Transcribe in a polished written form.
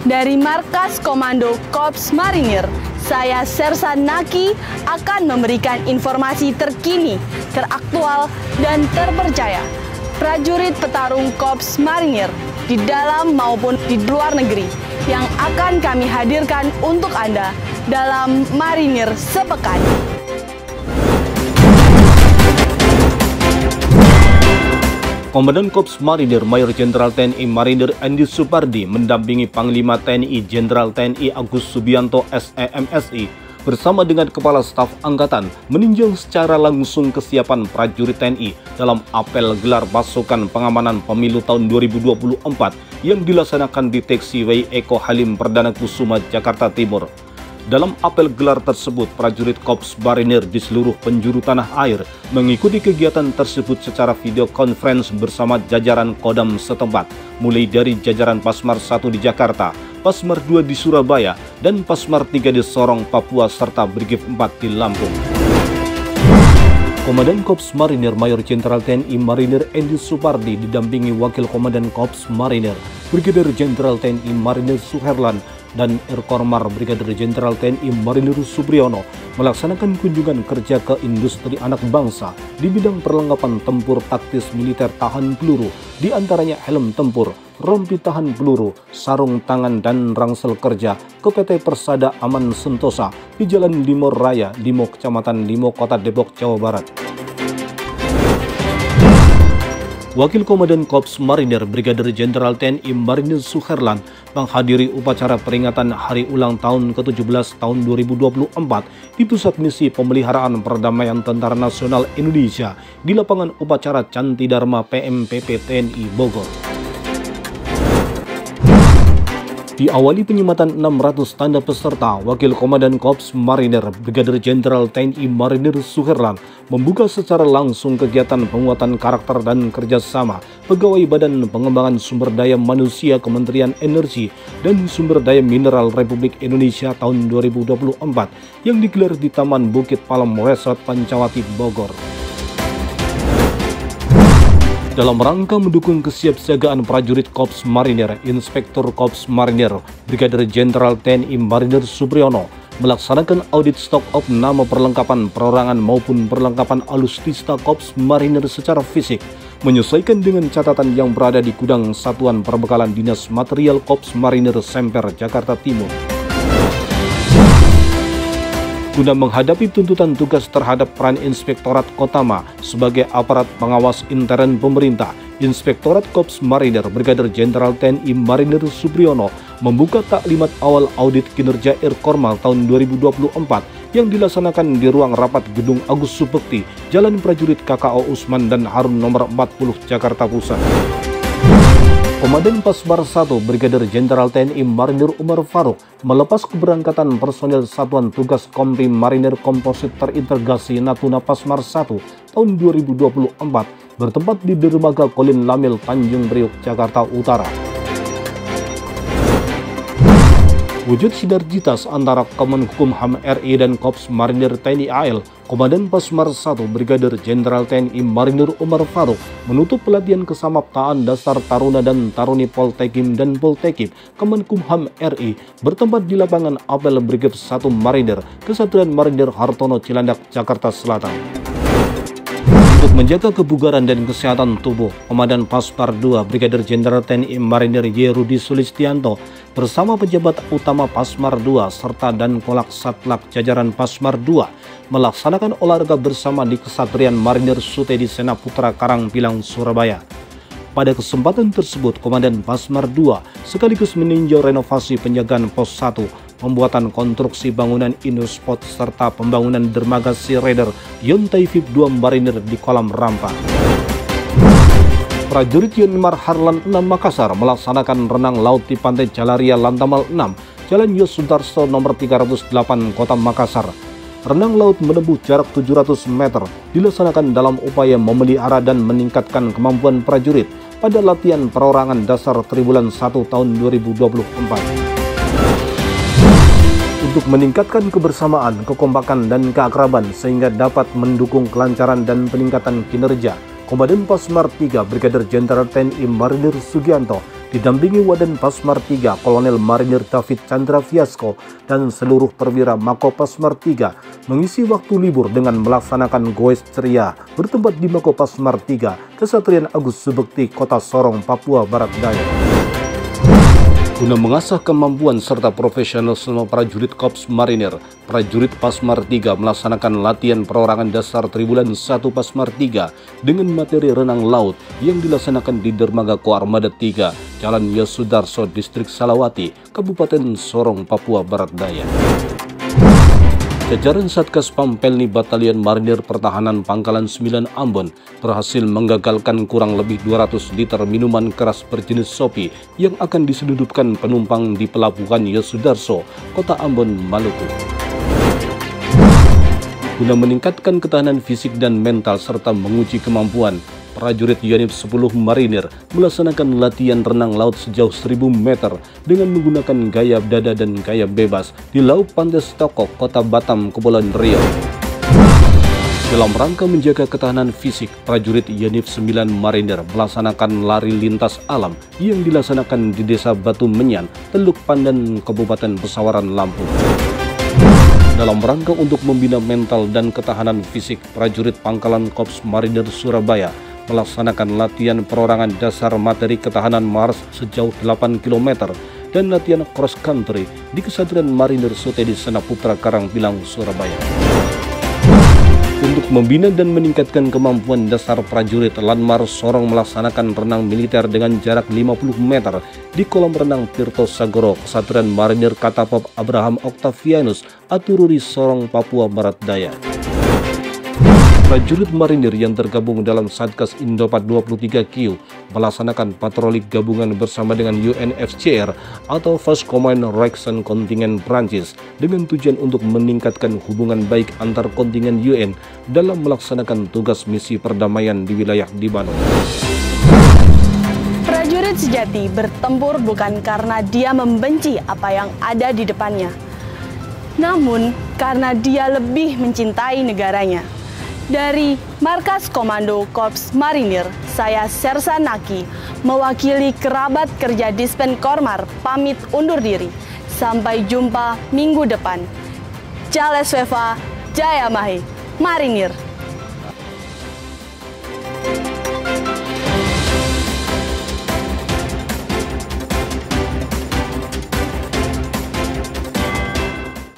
Dari Markas Komando Korps Marinir, saya Sersan Naki akan memberikan informasi terkini, teraktual, dan terpercaya. Prajurit petarung Korps Marinir di dalam maupun di luar negeri yang akan kami hadirkan untuk Anda dalam Marinir Sepekan. Komandan Korps Marinir Mayor Jenderal TNI Marinir Andi Supardi mendampingi Panglima TNI Jenderal TNI Agus Subianto SEMSI bersama dengan Kepala Staf Angkatan meninjau secara langsung kesiapan prajurit TNI dalam apel gelar pasukan pengamanan pemilu tahun 2024 yang dilaksanakan di Taxiway Eko Halim Perdana Kusuma, Jakarta Timur. Dalam apel gelar tersebut, prajurit Korps Marinir di seluruh penjuru tanah air mengikuti kegiatan tersebut secara video conference bersama jajaran Kodam setempat, mulai dari jajaran Pasmar 1 di Jakarta, Pasmar 2 di Surabaya, dan Pasmar 3 di Sorong, Papua, serta Brigif 4 di Lampung. Komandan Korps Marinir Mayor Jenderal TNI Marinir Andi Supardi didampingi Wakil Komandan Korps Marinir Brigadir Jenderal TNI Marinir Suherlan dan Erkormar Brigadir Jenderal TNI Marinir Supriyono melaksanakan kunjungan kerja ke industri anak bangsa di bidang perlengkapan tempur taktis militer tahan peluru, di antaranya helm tempur, rompi tahan peluru, sarung tangan, dan ransel kerja ke PT Persada Aman Sentosa di Jalan Limor Raya, Limo, Kecamatan Limo, Kota Depok, Jawa Barat. Wakil Komandan Korps Marinir Brigadir Jenderal TNI Marinir Suherlan menghadiri upacara peringatan Hari Ulang Tahun ke-17 tahun 2024 di Pusat Misi Pemeliharaan Perdamaian Tentara Nasional Indonesia di lapangan upacara Canti Dharma PMPP TNI Bogor. Diawali penyematan 600 tanda peserta, Wakil Komandan Korps Marinir Brigadir Jenderal TNI Marinir Suherlan membuka secara langsung kegiatan penguatan karakter dan kerjasama Pegawai Badan Pengembangan Sumber Daya Manusia Kementerian Energi dan Sumber Daya Mineral Republik Indonesia tahun 2024 yang digelar di Taman Bukit Palem Resort Pancawati, Bogor. Dalam rangka mendukung kesiapsiagaan prajurit Korps Marinir, Inspektur Korps Marinir Brigadir Jenderal TNI Marinir Supriyono melaksanakan audit stok of nama perlengkapan perorangan maupun perlengkapan alutsista Korps Marinir secara fisik, menyesuaikan dengan catatan yang berada di gudang Satuan Perbekalan Dinas Material Korps Marinir Semper, Jakarta Timur. Guna menghadapi tuntutan tugas terhadap peran Inspektorat Kotama sebagai aparat pengawas intern pemerintah, Inspektorat Korps Marinir Brigadir Jenderal TNI Marinir Supriyono membuka taklimat awal audit kinerja Erkormal tahun 2024 yang dilaksanakan di ruang rapat Gedung Agus Supekti, Jalan Prajurit KKO Usman dan Harun nomor 40, Jakarta Pusat. Komandan Pasmar 1 Brigadir Jenderal TNI Marinir Umar Faruk melepas keberangkatan personel Satuan Tugas Kompi Marinir Komposit Terintegrasi Natuna Pasmar 1 tahun 2024 bertempat di Dermaga Kolin Lamil, Tanjung Priok, Jakarta Utara. Wujud sinergitas antara Kemenkumham RI dan Korps Marinir TNI AL, Komandan Pasmar 1 Brigadir Jenderal TNI Marinir Umar Faruk menutup pelatihan kesamaptaan dasar taruna dan taruni Poltekim dan Poltekim Kemenkumham RI bertempat di lapangan apel Brigif 1 Marinir Kesatuan Marinir Hartono Cilandak, Jakarta Selatan. Untuk menjaga kebugaran dan kesehatan tubuh, Komandan Pasmar 2 Brigadir Jenderal TNI Marinir Y. Rudi Sulistianto bersama pejabat utama Pasmar 2 serta dan kolak satlak jajaran Pasmar 2 melaksanakan olahraga bersama di Kesatrian Marinir Sute di Senaputra Karangpilang, Surabaya. Pada kesempatan tersebut, Komandan Pasmar 2 sekaligus meninjau renovasi penjagaan Pos 1, pembuatan konstruksi bangunan Indospot serta pembangunan dermaga Sea Raider Yontai VIP 2 Marinir di Kolam Rampa. Prajurit Yonimar Harlan 6 Makassar melaksanakan renang laut di Pantai Jalaria Lantamal 6, Jalan Yosudarso nomor 308, Kota Makassar. Renang laut menempuh jarak 700 meter dilaksanakan dalam upaya memelihara dan meningkatkan kemampuan prajurit pada latihan perorangan dasar Tribulan 1 tahun 2024. Untuk meningkatkan kebersamaan, kekompakan, dan keakraban sehingga dapat mendukung kelancaran dan peningkatan kinerja, Komandan Pasmar 3 Brigadir Jenderal TNI Marinir Sugianto didampingi Waden Pasmar 3 Kolonel Marinir David Chandra Fiasko dan seluruh perwira Mako Pasmar 3 mengisi waktu libur dengan melaksanakan goes ceria bertempat di Mako Pasmar 3 Kesatrian Agus Subekti, Kota Sorong, Papua Barat Daya. Guna mengasah kemampuan serta profesionalisme prajurit Korps Marinir, prajurit Pasmar 3 melaksanakan latihan perorangan dasar Tribulan 1 Pasmar 3 dengan materi renang laut yang dilaksanakan di Dermaga Koarmada 3, Jalan Yosudarso, Distrik Salawati, Kabupaten Sorong, Papua Barat Daya. Jajaran Satgas Pampelni Batalion Marinir Pertahanan Pangkalan 9 Ambon berhasil menggagalkan kurang lebih 200 liter minuman keras berjenis Sopi yang akan diselundupkan penumpang di Pelabuhan Yosudarso, Kota Ambon, Maluku. Guna meningkatkan ketahanan fisik dan mental serta menguji kemampuan, prajurit Yonif 10 Marinir melaksanakan latihan renang laut sejauh 1000 meter dengan menggunakan gaya dada dan gaya bebas di Laut Pantai Stokok, Kota Batam, Kepulauan Riau. Dalam rangka menjaga ketahanan fisik, prajurit Yonif 9 Marinir melaksanakan lari lintas alam yang dilaksanakan di Desa Batu Menyan, Teluk Pandan, Kabupaten Pesawaran, Lampung. Dalam rangka untuk membina mental dan ketahanan fisik, prajurit Pangkalan Korps Marinir Surabaya melaksanakan latihan perorangan dasar materi ketahanan Mars sejauh 8 km dan latihan cross country di Kesatrian Marinir Sutedi Senaputra Karangpilang, Surabaya. Untuk membina dan meningkatkan kemampuan dasar prajurit, Lanmar Sorong melaksanakan renang militer dengan jarak 50 meter di kolam renang Tirto Sagoro, Kesatrian Marinir Katapop Abraham Octavianus, Atururi, Sorong, Papua Barat Daya. Prajurit Marinir yang tergabung dalam Satgas Indopat 23Q melaksanakan patroli gabungan bersama dengan UNFCR atau First Command Reaction Contingent Prancis dengan tujuan untuk meningkatkan hubungan baik antar kontingen UN dalam melaksanakan tugas misi perdamaian di wilayah Libanon. Prajurit sejati bertempur bukan karena dia membenci apa yang ada di depannya, namun karena dia lebih mencintai negaranya. Dari Markas Komando Korps Marinir, saya Sersa Naki, mewakili kerabat kerja Dispen Kormar, pamit undur diri. Sampai jumpa minggu depan. Jales Veva, Jaya Mahe, Marinir.